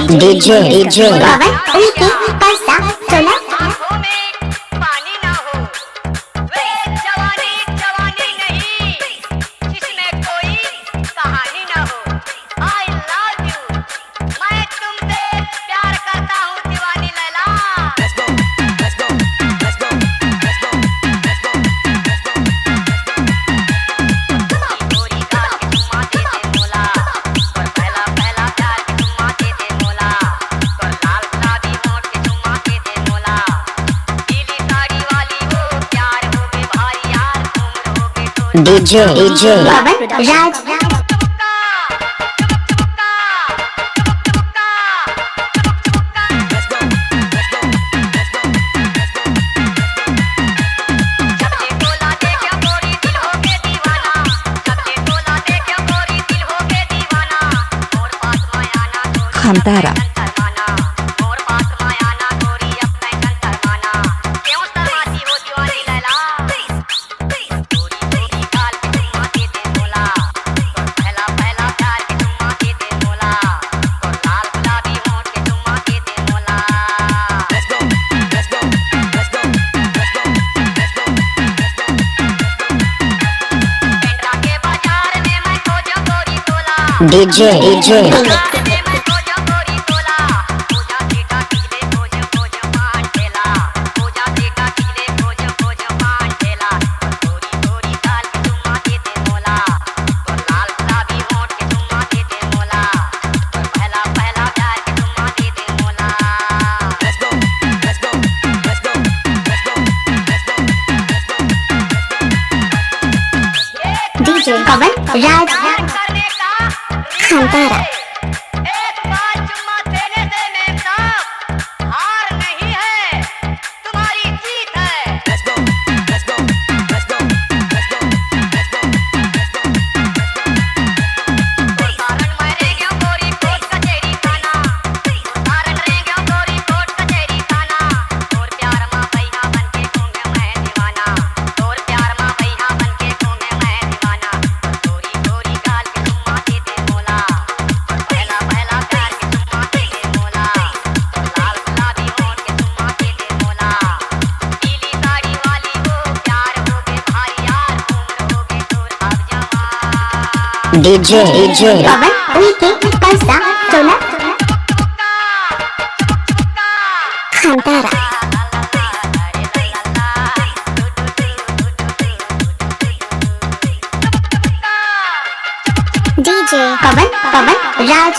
DJ पवन उनके परसा चला आँखों में पानी ना हो, वे जवानी जवानी नहीं, जिसमें कोई कहानी ना हो। I love you, मैं तुमसे प्यार करता हूँ दीवानी लैला। गोरी गाल के चुम्मा दे दे मोला, और पहला पहला प्यार के चुम्मा दे दे मोला, और लाल गुलाबी होंठ के चुम्मा दे दे मोला। पीली साड़ी वाली वो प्यार हो गए भाई यार, तुम रहोगे तो DJ पवन राज Khantara. DJ DJ पवन राज खंतारा एक बार चुम्मा देने से मेरे साथ हार नहीं है, तुम्हारी जीत है। उदाहरण मैं रह गया गोरी कोर्ट कचहरी थाना, उदाहरण रह गया गोरी कोर्ट कचहरी थाना। तोर प्यार माँ भैया बन के घूमे मैं दीवाना, तोर प्यार माँ भैया बन के घूमे मैं दीवाना। गोरी गोरी गाल के चुम्मा दे दे मोला, और पहला पहला प्यार के चुम्मा दे दे मोला, और लाल गुलाबी होंठ के चुम्मा दे दे मोला। पीली साड़ी वाली वो प्यार हो गए भाई यार, तुम रहोगे तो अब जवान। DJ पवन उनके परसा चला खंतारा DJ पवन राज